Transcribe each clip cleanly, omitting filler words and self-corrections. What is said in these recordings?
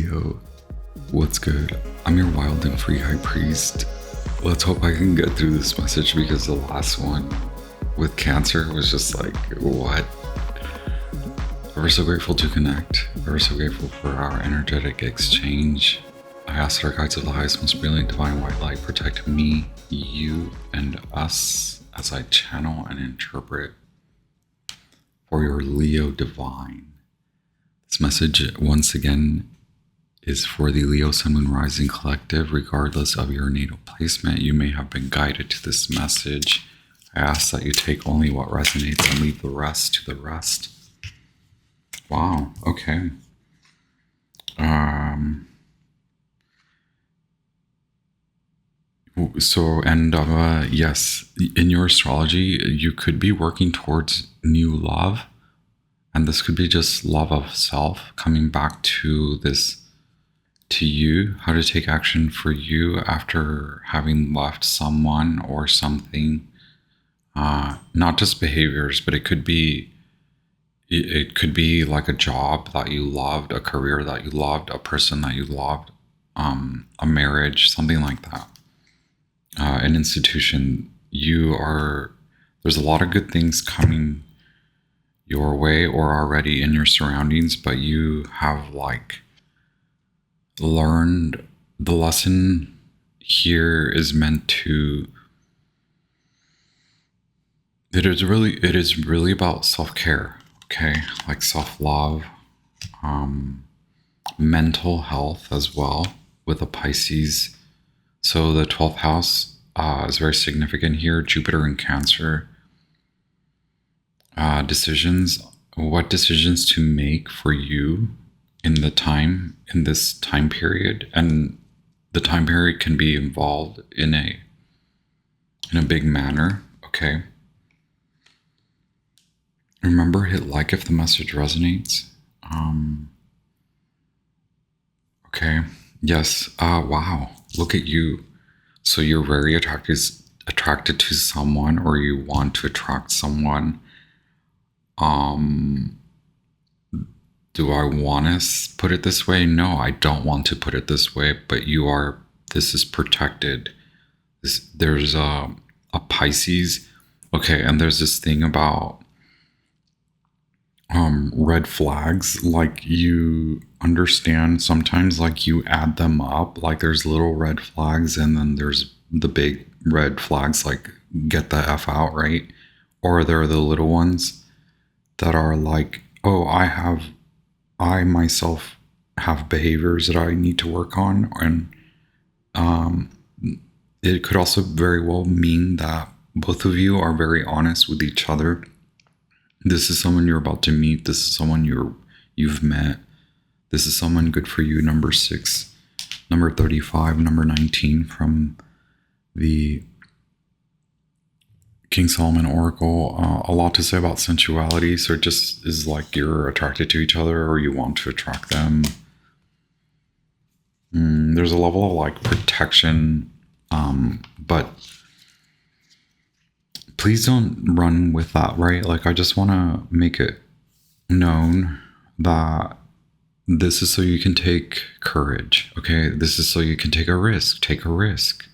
Leo, what's good? I'm your wild and free high priest. Let's hope I can get through this message because the last one with Cancer was just like, what? We're so grateful to connect. We're so grateful for our energetic exchange. I ask that our guides of the highest, most brilliant divine white light protect me, you, and us as I channel and interpret for your Leo divine. This message, once again, is for the Leo Sun, Moon, Rising Collective. Regardless of your natal placement, you may have been guided to this message. I ask that you take only what resonates and leave the rest to the rest. Wow, okay. Yes, in your astrology, you could be working towards new love. And this could be just love of self, coming back to this, to you, how to take action for you after having left someone or something. Not just behaviors, but it could be like a job that you loved, a career that you loved, a person that you loved, a marriage, something like that. An institution. There's a lot of good things coming your way or already in your surroundings, but you have learned the lesson here is meant to, it is really about self-care, okay? Like self-love, mental health as well with a Pisces. So the 12th house is very significant here. Jupiter in Cancer. What decisions to make for you in this time period. And the time period can be involved in a big manner, okay? Remember, hit like if the message resonates. Okay, yes, wow, look at you. So you're very attracted to someone, or you want to attract someone. Do I want to put it this way? No, I don't want to put it this way, but this is protected. There's a Pisces. Okay, and there's this thing about red flags. Like, you understand sometimes, like, you add them up, like there's little red flags and then there's the big red flags, like get the F out, right? Or there are the little ones that are like, oh, I myself have behaviors that I need to work on. And it could also very well mean that both of you are very honest with each other. This is someone you're about to meet. This is someone you've met. This is someone good for you. Number 6, number 35, number 19 from the King Solomon Oracle. A lot to say about sensuality. So it just is like you're attracted to each other or you want to attract them. There's a level of like protection, but please don't run with that, right? Like, I just want to make it known that this is so you can take courage, okay? This is so you can take a risk. Take a risk.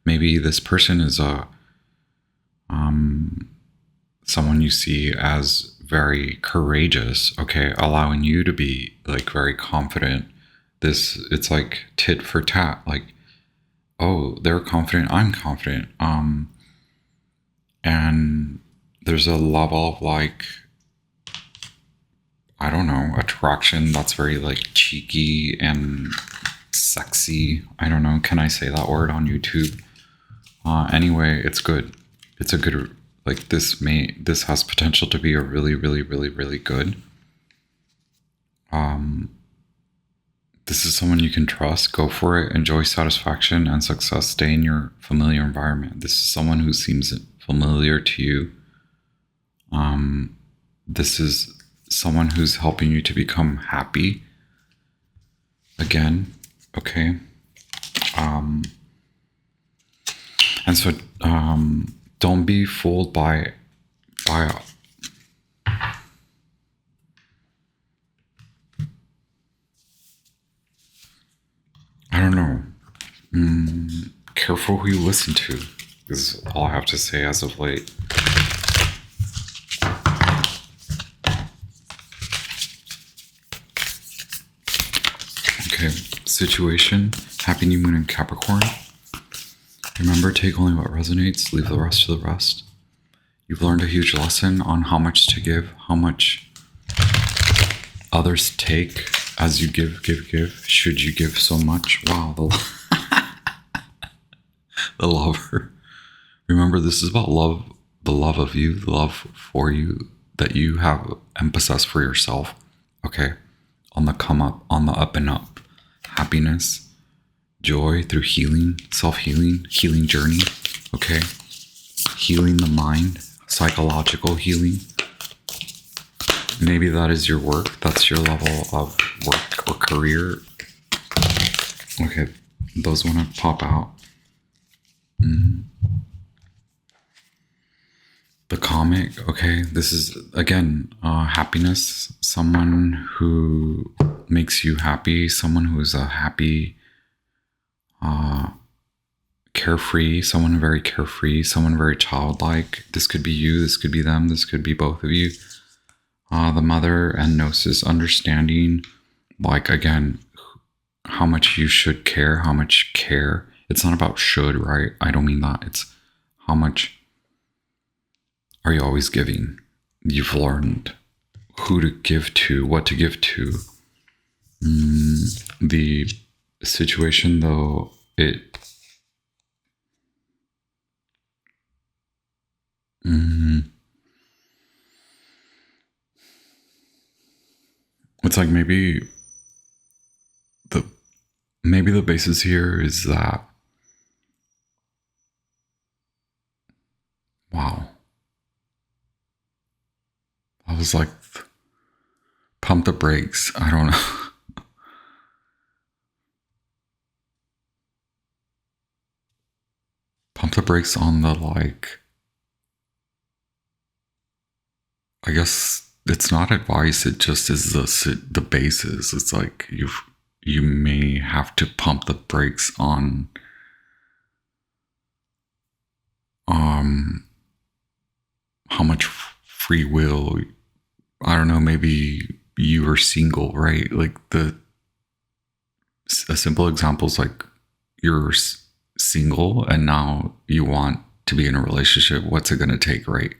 Maybe this person is someone you see as very courageous, okay? Allowing you to be like very confident. It's like tit for tat. Like, oh, they're confident, I'm confident. And there's a level of like, I don't know, attraction that's very like cheeky and sexy. I don't know. Can I say that word on YouTube? Anyway, it's good. It's a good, like, this has potential to be a really, really, really, really good. This is someone you can trust. Go for it. Enjoy satisfaction and success. Stay in your familiar environment. This is someone who seems familiar to you. This is someone who's helping you to become happy again. Okay. And so don't be fooled by don't know. Careful who you listen to is all I have to say as of late. Okay, situation. Happy new moon in Capricorn. Remember, take only what resonates, leave the rest to the rest. You've learned a huge lesson on how much to give, how much others take as you give. Should you give so much? Wow, the lover. Remember, this is about love, the love of you, the love for you that you have and possess for yourself. Okay, on the come up, on the up and up. Happiness, joy through healing, self-healing, healing journey. Okay, healing the mind, psychological healing. Maybe that is your work. That's your level of work or career. Okay, those want to pop out. The comic. Okay, this is again happiness. Someone who makes you happy. Someone who is a happy, carefree. Someone very carefree. Someone very childlike. This could be you. This could be them. This could be both of you. The mother and gnosis understanding, like again, how much you should care, how much care. It's not about should, right? I don't mean that. It's how much are you always giving? You've learned who to give to, what to give to. The situation, though, it's like maybe the basis here is that, wow, I was like, pump the brakes. I don't know. Pump the brakes on the, like, I guess it's not advice. It just is the basis. It's like you may have to pump the brakes on how much free will. I don't know, maybe you are single, right? Like a simple example is like you're single and now you want to be in a relationship. What's it going to take, right?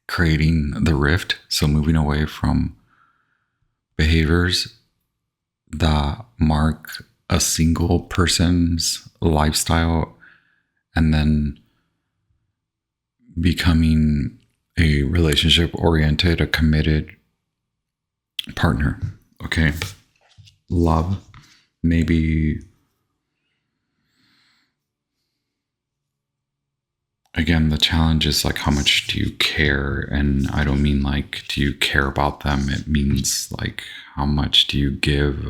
Creating the rift. So moving away from behaviors that mark a single person's lifestyle and then becoming a relationship oriented, a committed partner. Okay. Love. Maybe again, the challenge is like, how much do you care? And I don't mean like, do you care about them? It means like, how much do you give?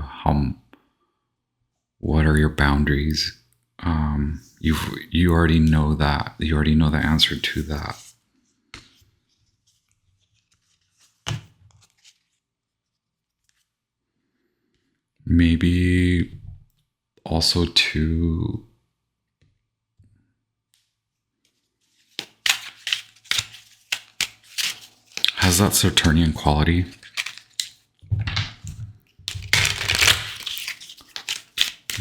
What are your boundaries? You already know that. You already know the answer to that. Maybe also to has that Saturnian quality.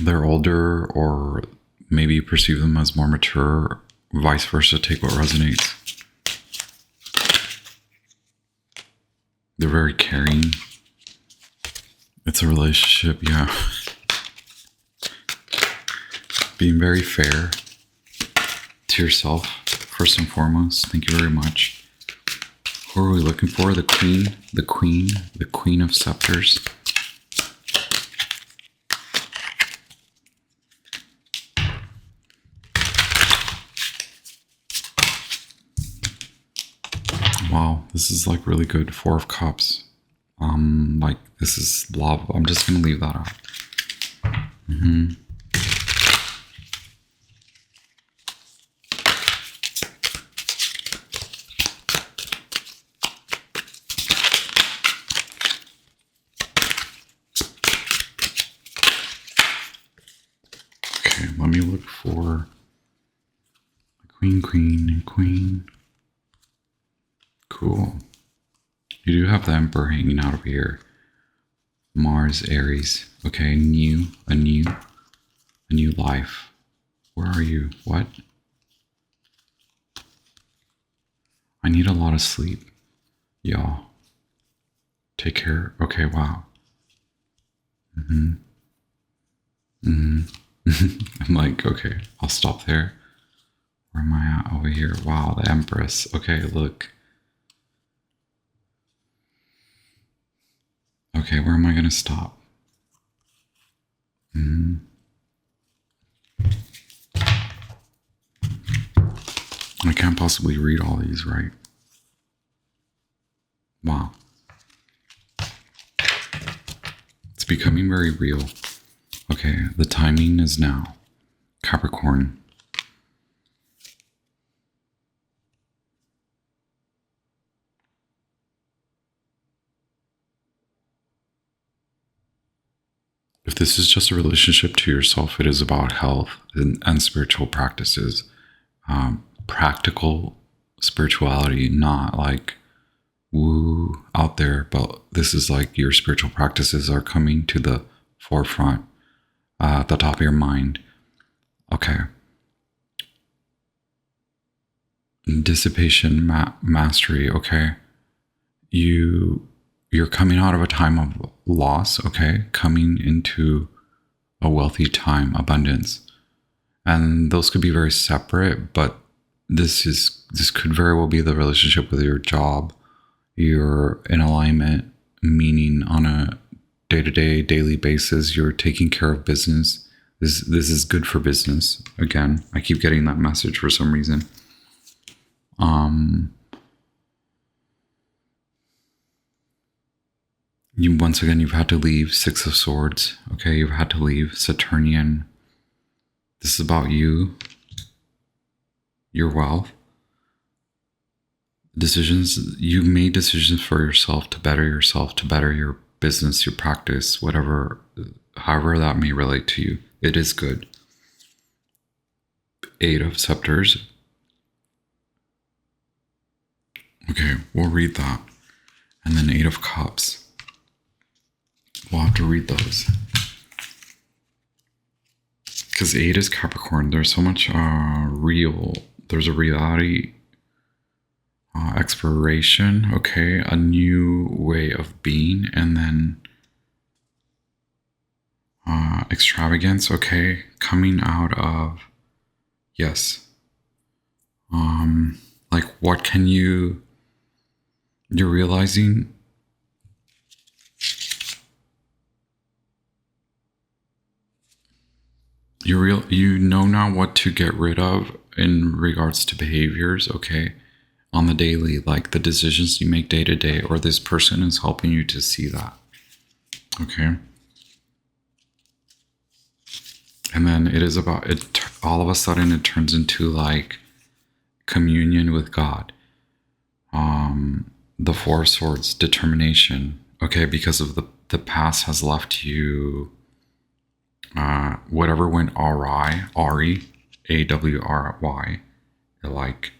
They're older, or maybe you perceive them as more mature, vice versa. Take what resonates. They're very caring. It's a relationship, yeah. Being very fair to yourself, first and foremost. Thank you very much. Who are we looking for? The queen, the queen of scepters. Wow, this is like really good. Four of Cups. Like this is love. I'm just gonna leave that out. Okay, let me look for queen. Cool. You do have the Emperor hanging out over here. Mars, Aries. Okay, a new life. Where are you? What? I need a lot of sleep, y'all. Take care. Okay, wow. I'm like, okay, I'll stop there. Where am I at over here? Wow, the Empress. Okay, look. Okay, where am I gonna stop? I can't possibly read all these, right? Wow. It's becoming very real. Okay, the timing is now. Capricorn. If this is just a relationship to yourself, it is about health and spiritual practices. Practical spirituality, not like woo out there, but this is like your spiritual practices are coming to the forefront, at the top of your mind. Okay. Dissipation, mastery. Okay. You're coming out of a time of loss. Okay. Coming into a wealthy time, abundance. And those could be very separate, but this could very well be the relationship with your job. You're in alignment, meaning on a day-to-day, daily basis, you're taking care of business. This is good for business. Again, I keep getting that message for some reason. Once again, you've had to leave. Six of Swords. Okay, you've had to leave. Saturnian. This is about you, your wealth. Decisions. You made decisions for yourself, to better your business, your practice, whatever, however that may relate to you. It is good. Eight of Scepters. Okay, we'll read that. And then Eight of Cups. We'll have to read those. Because 8 is Capricorn. There's so much there's a reality exploration. Okay, a new way of being. And then extravagance. Okay, coming out of, yes. Like what can you're realizing you know now what to get rid of in regards to behaviors, okay, on the daily, like the decisions you make day to day, or this person is helping you to see that. Okay. And then it is about it, all of a sudden it turns into like communion with God. The Four of Swords, determination. Okay, because of the past has left you whatever went awry, AWRY, like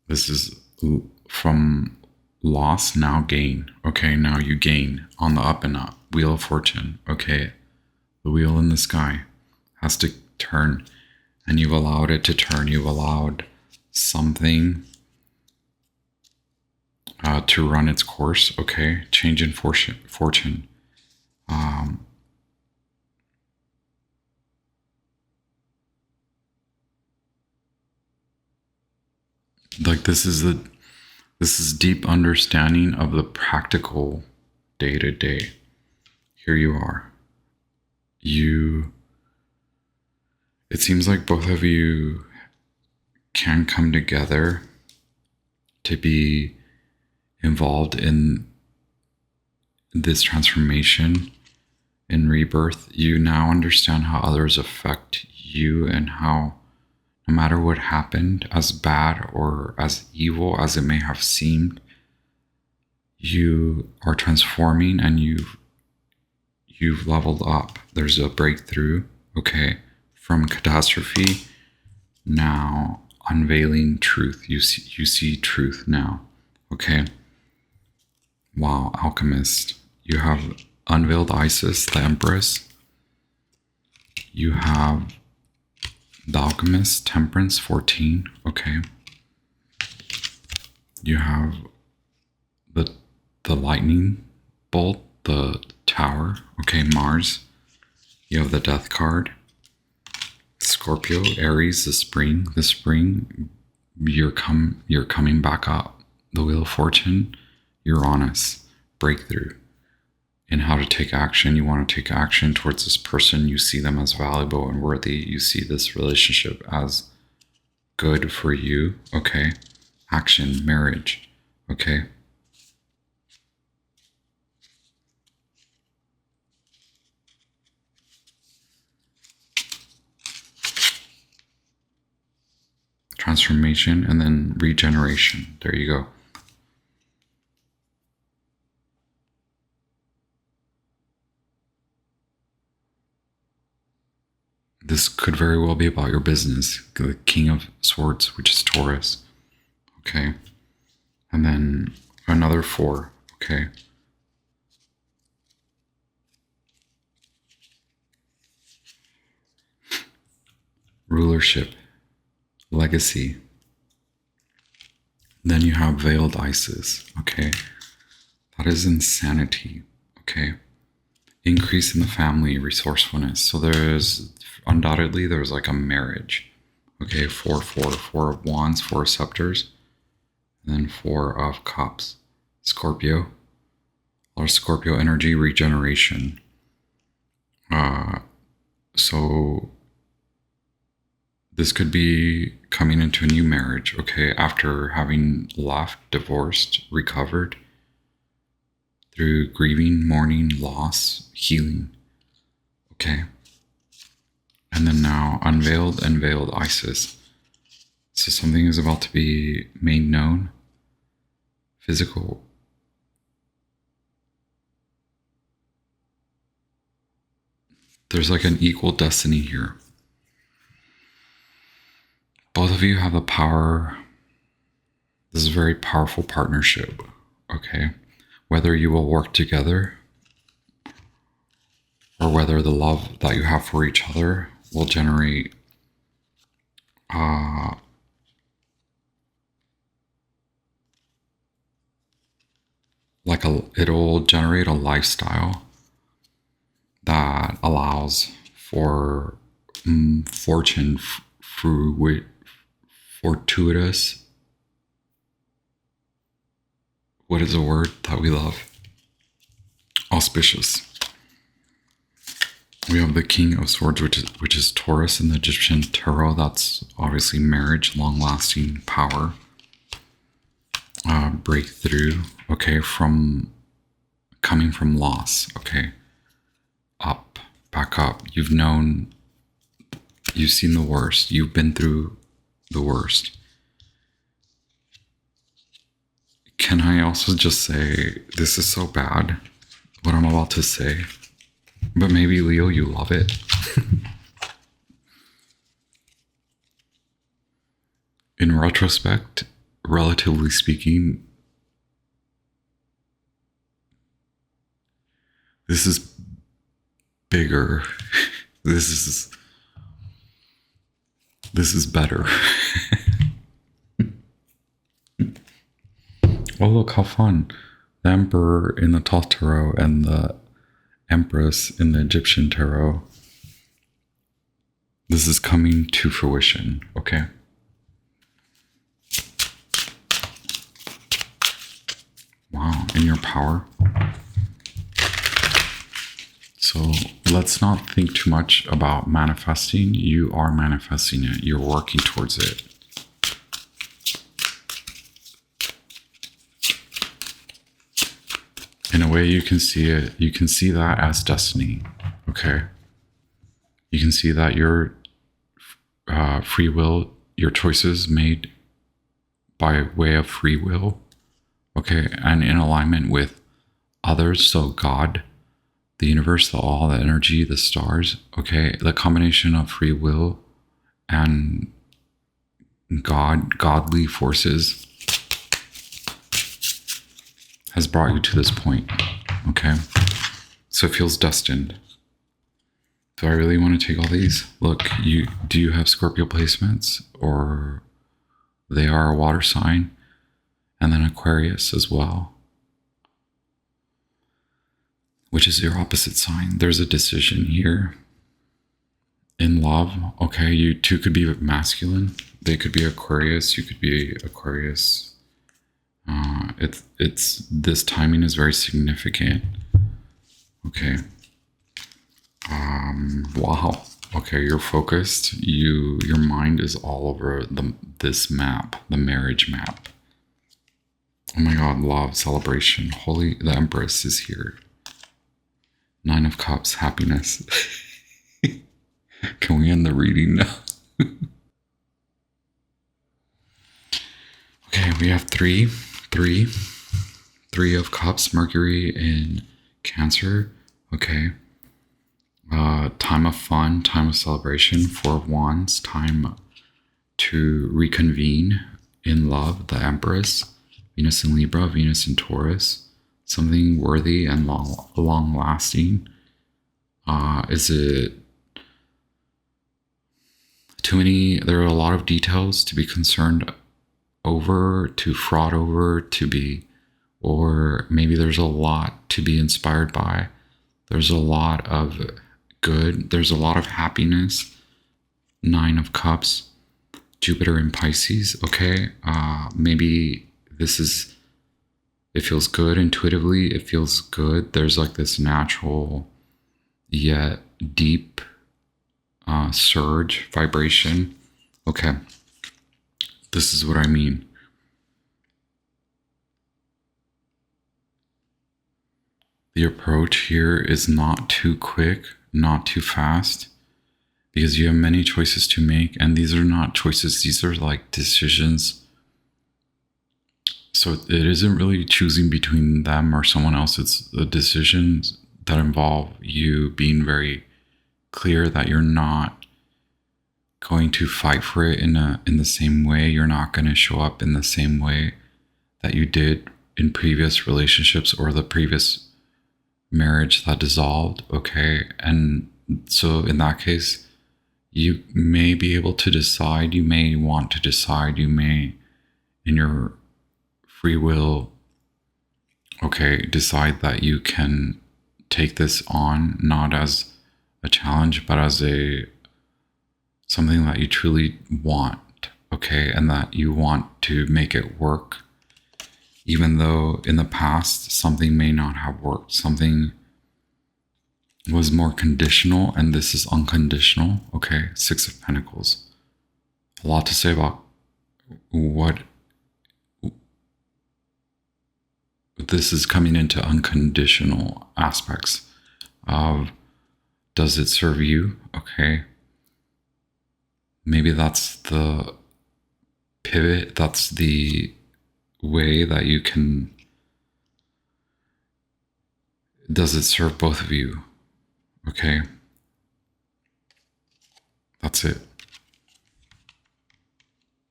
this is from loss, now gain. Okay, now you gain on the up and up. Wheel of Fortune. Okay, the wheel in the sky has to turn, and you've allowed it to turn. You've allowed something to run its course. Okay, change in fortune. Like this is deep understanding of the practical day to day. Here you are. It seems like both of you can come together to be involved in this transformation and rebirth. You now understand how others affect you, and how no matter what happened, as bad or as evil as it may have seemed, you are transforming and you've leveled up. There's a breakthrough, okay, from catastrophe, now unveiling truth. You see truth now. Okay. Wow, alchemist. You have unveiled Isis, the Empress. You have the alchemist, Temperance, 14. Okay. You have the lightning bolt, the Tower. Okay, Mars. You have the Death card. Scorpio, Aries, the Spring. The Spring, you're coming back up. The Wheel of Fortune, Uranus, breakthrough in how to take action. You want to take action towards this person. You see them as valuable and worthy. You see this relationship as good for you. Okay. Action, marriage. Okay. Transformation and then regeneration. There you go. This could very well be about your business. The King of Swords, which is Taurus. Okay. And then another 4. Okay. Rulership. Legacy. Then you have veiled Isis. Okay. That is insanity. Okay. Increase in the family, resourcefulness. So there's like a marriage. Okay. 4 of wands, 4 of scepters, and then 4 of cups. Scorpio. Or Scorpio energy, regeneration. So this could be coming into a new marriage, okay, after having left, divorced, recovered through grieving, mourning, loss, healing, okay? And then now unveiled and veiled Isis. So something is about to be made known, physical. There's like an equal destiny here. Both of you have the power. This is a very powerful partnership, okay? Whether you will work together or whether the love that you have for each other will generate it'll generate a lifestyle that allows for fortune through fortuitous. What is a word that we love? Auspicious. We have the King of Swords, which is Taurus in the Egyptian tarot. That's obviously marriage, long-lasting power, breakthrough. Okay, coming from loss. Okay, up, back up. You've seen the worst. You've been through the worst. Can I also just say, this is so bad, what I'm about to say, but maybe Leo, you love it. In retrospect, relatively speaking, this is bigger. This is better. Oh, look how fun. The Emperor in the Thoth Tarot and the Empress in the Egyptian Tarot. This is coming to fruition, okay? Wow, in your power. So let's not think too much about manifesting. You are manifesting it. You're working towards it. In a way, you can see it. You can see that as destiny. Okay. You can see that your free will, your choices made by way of free will. Okay. And in alignment with others. So God, the universe, the all, the energy, the stars, okay? The combination of free will and godly forces has brought you to this point, okay? So it feels destined. Do I really want to take all these? Look, do you have Scorpio placements, or they are a water sign, and then Aquarius as well, which is your opposite sign. There's a decision here in love. Okay, you two could be masculine. They could be Aquarius. You could be Aquarius. It's this timing is very significant. Okay. Wow. Okay, you're focused. Your mind is all over this map, the marriage map. Oh my God, love, celebration. The Empress is here. 9 of Cups, happiness. Can we end the reading now? Okay, we have three of Cups, Mercury in Cancer. Okay. Time of fun, time of celebration. 4 of Wands, time to reconvene in love, the Empress. Venus in Libra, Venus in Taurus. Something worthy and long lasting. Is it too many? There are a lot of details to be concerned over, to fraud over, or maybe there's a lot to be inspired by. There's a lot of good. There's a lot of happiness. 9 of Cups, Jupiter in Pisces. Okay, maybe it feels good intuitively. It feels good. There's like this natural yet deep surge, vibration. Okay, this is what I mean. The approach here is not too quick, not too fast, because you have many choices to make, and these are not choices, these are like decisions. So it isn't really choosing between them or someone else. It's the decisions that involve you being very clear that you're not going to fight for it in the same way. You're not going to show up in the same way that you did in previous relationships or the previous marriage that dissolved. Okay. And so in that case, you may be able to decide, you may want to decide, you may, in your free will, okay, decide that you can take this on, not as a challenge, but as something that you truly want, okay, and that you want to make it work, even though in the past something may not have worked. Something was more conditional, and this is unconditional. Okay, 6 of Pentacles. A lot to say about what this is coming into unconditional aspects of, does it serve you? Okay. Maybe that's the pivot. That's the way that you can, does it serve both of you? Okay. That's it.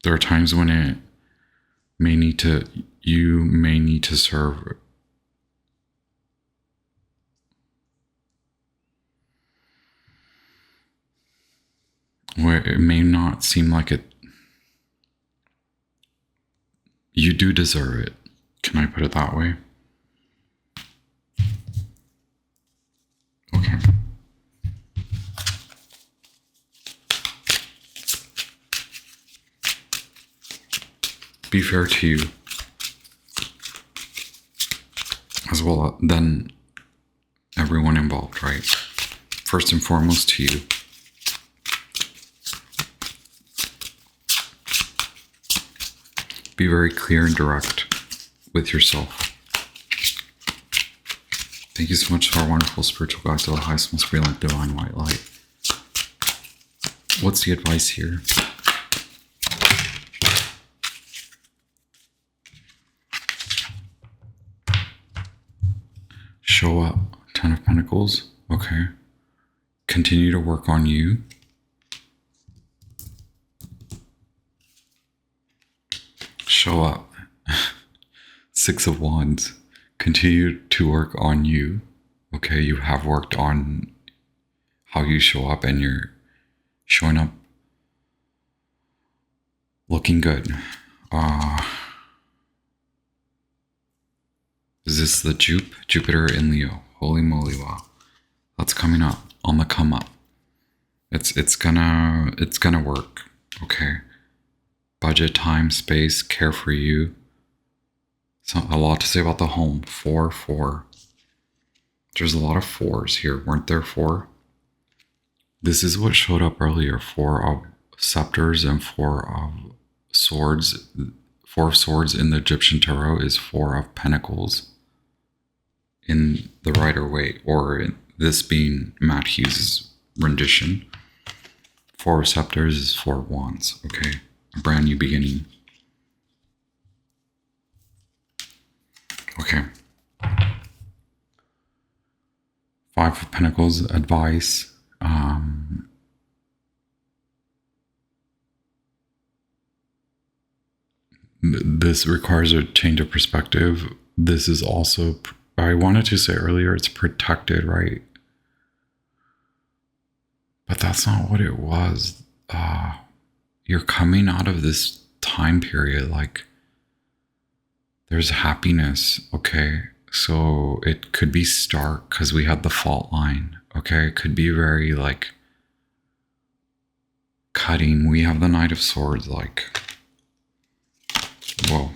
There are times when you may need to serve where it may not seem like it. You do deserve it. Can I put it that way? Okay. Be fair to you as well, then everyone involved, right? First and foremost to you. Be very clear and direct with yourself. Thank you so much to our wonderful spiritual guides to the highest, most brilliant, divine white light. What's the advice here? Show up Ten of Pentacles. Okay. Continue to work on you. Show up. Six of Wands. Continue to work on you. Okay, you have worked on how you show up, and you're showing up looking good. Is this the Jupiter in Leo? Holy moly, wow. That's coming up, on the come up. It's gonna work, okay? Budget, time, space, care for you. So a lot to say about the home. 4. There's a lot of 4s here, weren't there 4? This is what showed up earlier. 4 of scepters and 4 of swords. 4 of swords in the Egyptian tarot is 4 of pentacles in the Rider-Waite, or in this being Matt Hughes' rendition. 4 of scepters is 4 of wands. Okay, a brand new beginning. Okay. 5 of pentacles, advice. This requires a change of perspective. This is also, I wanted to say earlier, it's protected, right? But that's not what it was. You're coming out of this time period, like, there's happiness, okay? So it could be stark because we had the fault line, okay? It could be very, like, cutting. We have the Knight of Swords, like, whoa.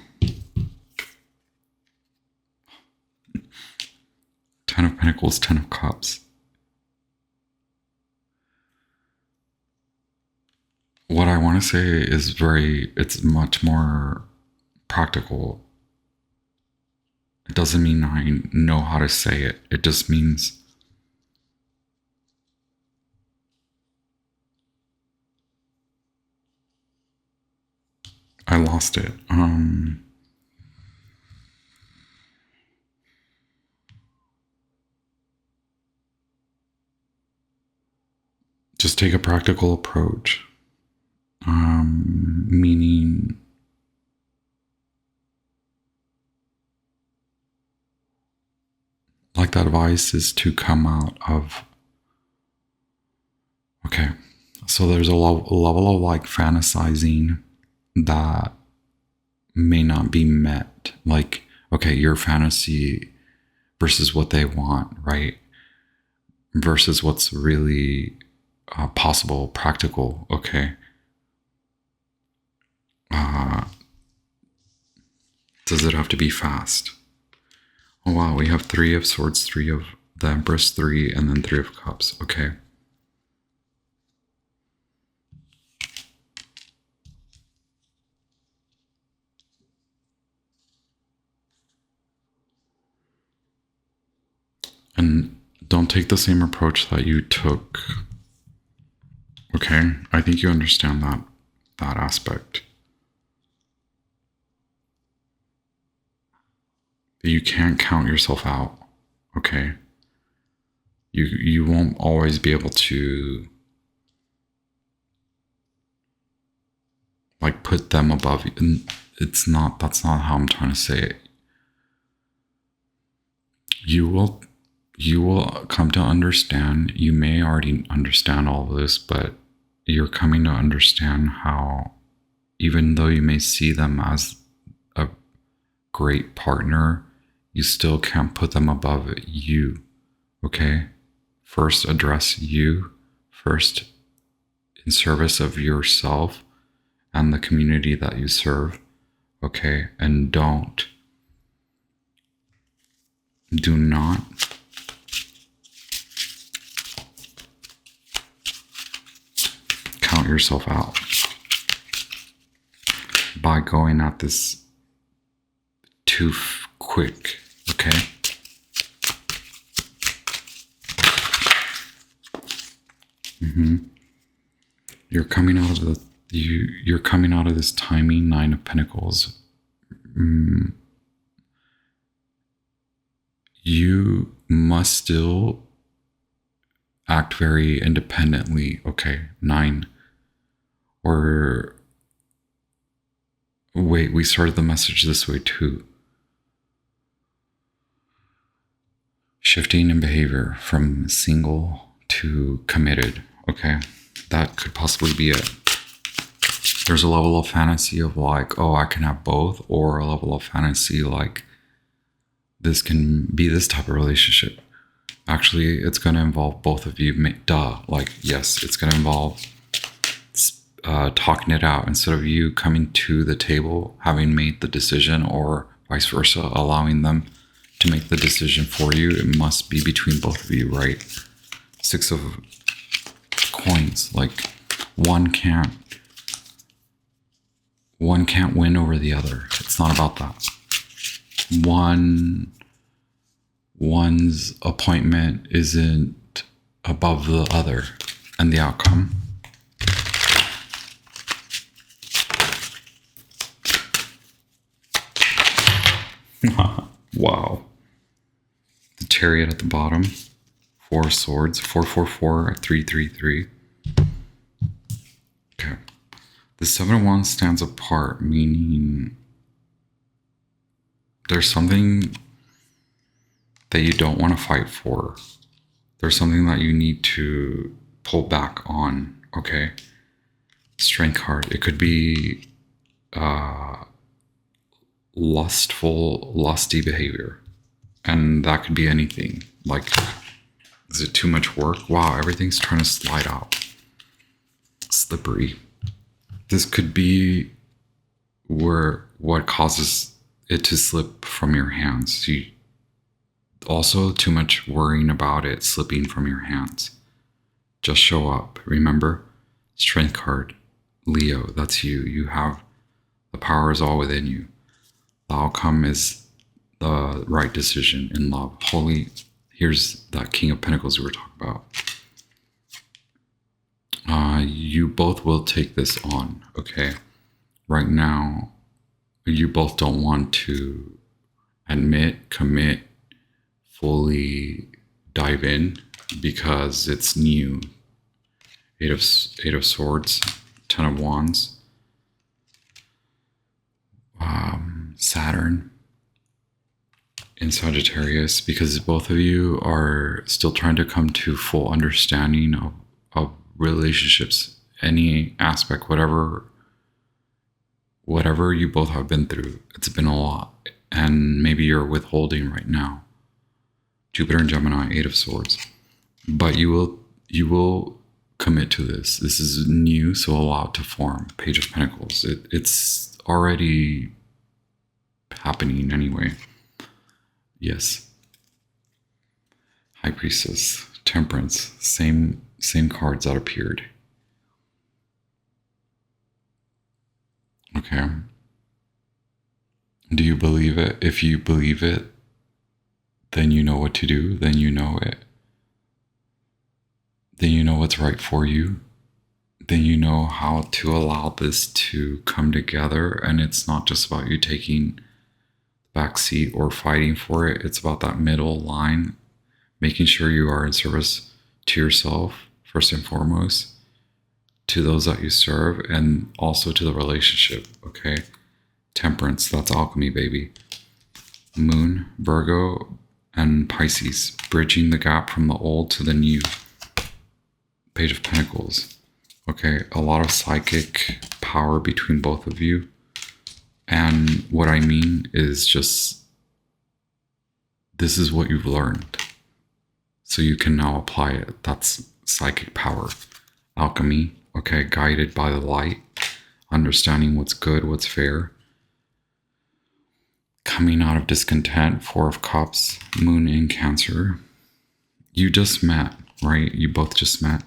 10 of Pentacles, 10 of Cups. What I want to say is it's much more practical. It doesn't mean I know how to say it. It just means I lost it. Just take a practical approach. Meaning like that advice is to come out of, okay, so there's a level of like fantasizing that may not be met. Like, okay, your fantasy versus what they want, right? Versus what's really possible, practical, okay? Does it have to be fast? Oh wow, we have 3 of Swords, 3 of the Empress, 3, and then 3 of Cups. Okay. And don't take the same approach that you took. Okay, I think you understand that aspect. You can't count yourself out, okay? You won't always be able to like put them above you. And that's not how I'm trying to say it. You will come to understand, you may already understand all of this, but you're coming to understand how, even though you may see them as a great partner, you still can't put them above you, okay? First, address you first in service of yourself and the community that you serve, okay? And do not count yourself out by going at this too quick, okay? You're coming out of you're coming out of this timing, 9 of Pentacles. You must still act very independently. Okay, 9. Or wait, we started the message this way too. Shifting in behavior from single to committed. Okay, that could possibly be it. There's a level of fantasy of like, oh, I can have both, or a level of fantasy like this can be this type of relationship. Actually, it's going to involve both of you. Duh. Like, yes, it's going to involve talking it out instead of you coming to the table, having made the decision, or vice versa, allowing them to make the decision for you. It must be between both of you, right? 6 of coins. Like, one can't win over the other. It's not about that. One's appointment isn't above the other, and the outcome. Wow. The Chariot at the bottom. 4 swords. 444, 333. Okay. The 7 of Wands stands apart, meaning there's something that you don't want to fight for. There's something that you need to pull back on, okay? Strength card. It could be lusty behavior. And that could be anything. Like, is it too much work? Wow, everything's trying to slide out. Slippery. This could be what causes it to slip from your hands. Also, too much worrying about it slipping from your hands. Just show up. Remember, Strength card, Leo, that's you. You have the power is all within you. The outcome is the right decision in love. Here's that King of Pentacles we were talking about. You both will take this on, okay? Right now, you both don't want to commit, fully dive in because it's new. 8 of Swords, 10 of Wands, Saturn in Sagittarius, because both of you are still trying to come to full understanding of relationships, any aspect, whatever you both have been through. It's been a lot, and maybe you're withholding right now. Jupiter and Gemini, 8 of Swords. But you will commit to this. This is new, so allow it to form. Page of Pentacles. It's already happening anyway. Yes. High Priestess, Temperance, same cards that appeared. Okay. Do you believe it? If you believe it, then you know what to do. Then you know it. Then you know what's right for you. Then you know how to allow this to come together. And it's not just about you taking the back seat or fighting for it. It's about that middle line, making sure you are in service to yourself, first and foremost, to those that you serve, and also to the relationship, okay? Temperance, that's alchemy, baby. Moon, Virgo, and Pisces, bridging the gap from the old to the new. Page of Pentacles. Okay, a lot of psychic power between both of you. And what I mean is just, this is what you've learned. So you can now apply it. That's psychic power. Alchemy, okay, guided by the light. Understanding what's good, what's fair. Coming out of discontent, 4 of Cups, Moon in Cancer. You just met, right? You both just met.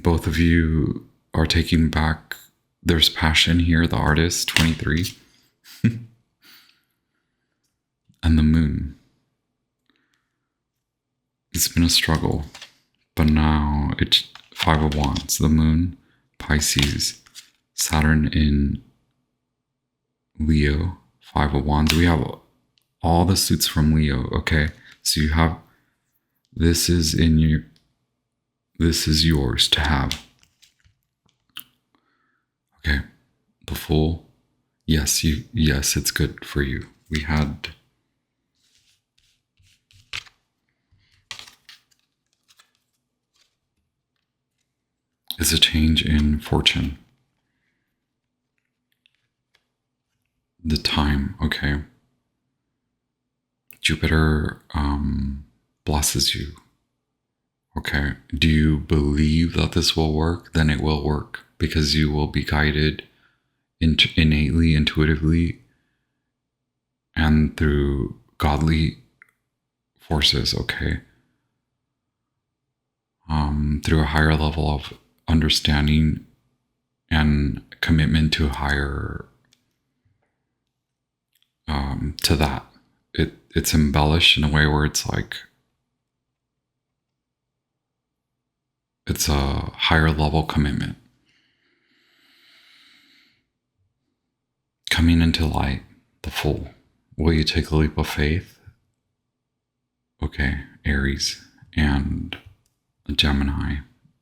Both of you are taking back, there's passion here, the artist, 23. And the Moon. It's been a struggle, but now it's 5 of Wands, the Moon, Pisces, Saturn in Leo, 5 of Wands. We have all the suits from Leo. Okay, so you have, this is yours to have. Okay, the Fool. Yes, it's good for you. We had is a change in fortune. The time, okay. Jupiter blesses you. Okay. Do you believe that this will work? Then it will work because you will be guided innately, intuitively, and through godly forces, okay? Through a higher level of understanding and commitment to higher, to that. It's embellished in a way where it's like, it's a higher level commitment. Coming into light, the Fool. Will you take a leap of faith? Okay, Aries and Gemini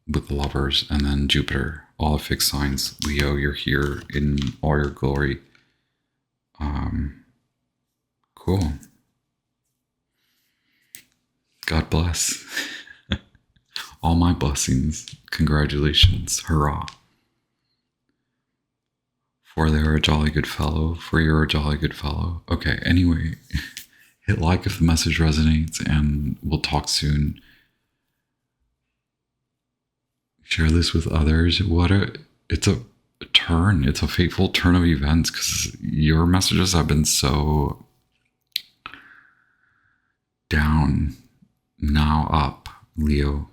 with the Lovers, and then Jupiter, all the fixed signs. Leo, you're here in all your glory. Cool. God bless. All my blessings. Congratulations. Hurrah. For they're a jolly good fellow. For you're a jolly good fellow. Okay, anyway, hit like if the message resonates, and we'll talk soon. Share this with others. It's a turn. It's a fateful turn of events because your messages have been so down, now up, Leo.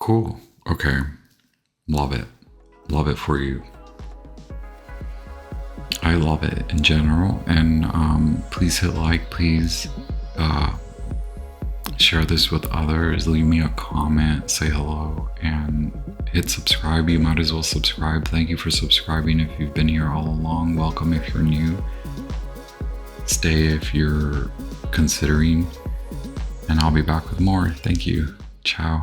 Cool. Okay. Love it. Love it for you. I love it in general. And please hit like. Please share this with others. Leave me a comment. Say hello. And hit subscribe. You might as well subscribe. Thank you for subscribing if you've been here all along. Welcome if you're new. Stay if you're considering. And I'll be back with more. Thank you. Ciao.